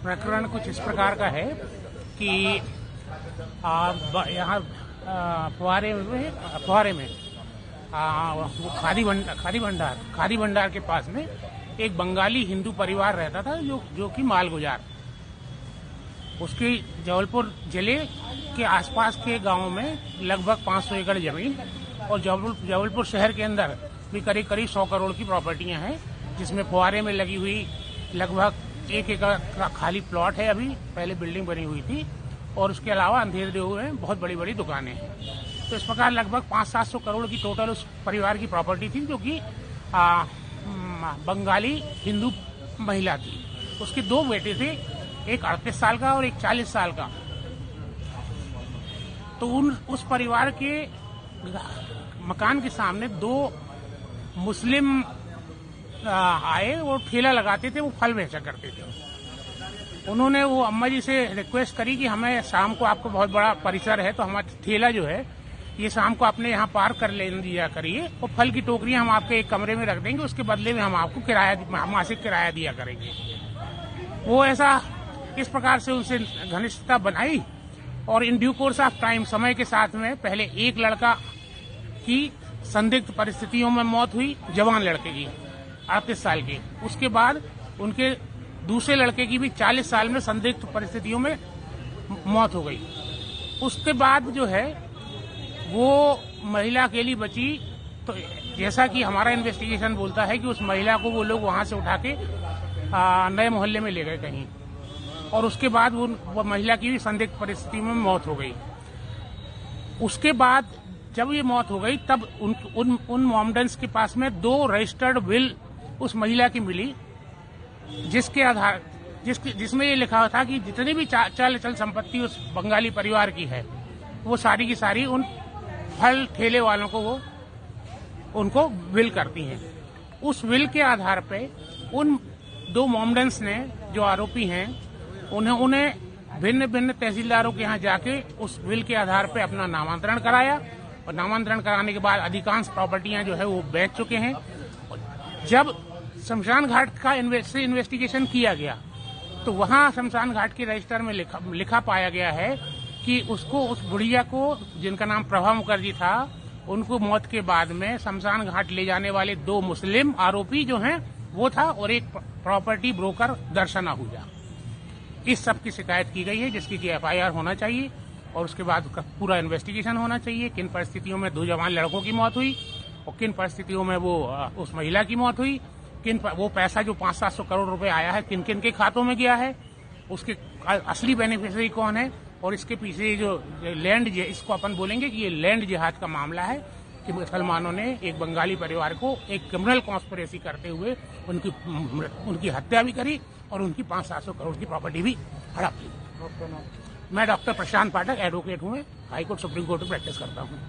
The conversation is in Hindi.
प्रकरण कुछ इस प्रकार का है कि यहाँ फुहारे में वो खादी भंडार के पास में एक बंगाली हिंदू परिवार रहता था जो कि मालगुजार। उसके जबलपुर जिले के आसपास के गांवों में लगभग 500 एकड़ जमीन और जबलपुर शहर के अंदर भी करीब 100 करोड़ की प्रॉपर्टियां हैं, जिसमें फुहारे में लगी हुई लगभग 1 एकड़ का खाली प्लॉट है। अभी पहले बिल्डिंग बनी हुई थी और उसके अलावा अंधेर देव में बहुत बड़ी बड़ी दुकानें हैं। तो इस प्रकार लगभग 500-700 करोड़ की टोटल उस परिवार की प्रॉपर्टी थी, जो कि बंगाली हिंदू महिला थी। उसके 2 बेटे थे, एक 38 साल का और एक 40 साल का। तो उस परिवार के मकान के सामने 2 मुस्लिम आए और ठेला लगाते थे, वो फल बेचा करते थे। उन्होंने वो अम्मा जी से रिक्वेस्ट करी कि हमें शाम को, आपको बहुत बड़ा परिसर है तो हमारा ठेला जो है ये शाम को अपने यहाँ पार्क कर ले दिया करिए और फल की टोकरियां हम आपके एक कमरे में रख देंगे, उसके बदले में हम आपको मासिक किराया दिया करेंगे। वो ऐसा इस प्रकार से उनसे घनिष्ठता बनाई और in due course of time, समय के साथ में पहले एक लड़का की संदिग्ध परिस्थितियों में मौत हुई, जवान लड़के की 38 साल की। उसके बाद उनके दूसरे लड़के की भी 40 साल में संदिग्ध परिस्थितियों में मौत हो गई। उसके बाद जो है वो महिला अकेली बची। तो जैसा कि हमारा इन्वेस्टिगेशन बोलता है कि उस महिला को वो लोग वहां से उठा के नए मोहल्ले में ले गए कहीं, और उसके बाद वो महिला की भी संदिग्ध परिस्थिति में मौत हो गई। उसके बाद जब ये मौत हो गई तब उन मॉमडेंस के पास में 2 रजिस्टर्ड विल उस महिला की मिली, जिसमें ये लिखा था कि जितनी भी चल संपत्ति उस बंगाली परिवार की है वो सारी की सारी उन फल ठेले वालों को वो उनको विल करती हैं। उस विल के आधार पे उन 2 मॉमडेंस ने, जो आरोपी हैं, उन्हें भिन्न तहसीलदारों के यहाँ जाके उस विल के आधार पे अपना नामांतरण कराया और नामांतरण कराने के बाद अधिकांश प्रॉपर्टियां जो है वो बेच चुके हैं। जब शमशान घाट का इन्वेस्टिगेशन किया गया तो वहां शमशान घाट के रजिस्टर में लिखा पाया गया है कि उस बुढ़िया को, जिनका नाम प्रभा मुखर्जी था, उनको मौत के बाद में शमशान घाट ले जाने वाले 2 मुस्लिम आरोपी जो हैं वो था और एक प्रॉपर्टी ब्रोकर दर्शन आहूजा। इस सब की शिकायत की गई है, जिसकी कि FIR होना चाहिए और उसके बाद पूरा इन्वेस्टिगेशन होना चाहिए। किन परिस्थितियों में 2 जवान लड़कों की मौत हुई और किन परिस्थितियों में वो उस महिला की मौत हुई, वो पैसा जो 500-700 करोड़ रुपए आया है किन किन के खातों में गया है, उसके असली बेनिफिशियरी कौन है, और इसके पीछे जो लैंड, इसको अपन बोलेंगे कि ये लैंड जिहाद का मामला है कि मुसलमानों ने एक बंगाली परिवार को एक क्रिमिनल कॉन्स्पिरेसी करते हुए उनकी हत्या भी करी और उनकी 500-700 करोड़ की प्रॉपर्टी भी हड़प ली। मैं डॉक्टर प्रशांत पाठक, एडवोकेट हूँ, हाईकोर्ट सुप्रीम कोर्ट में प्रैक्टिस करता हूँ।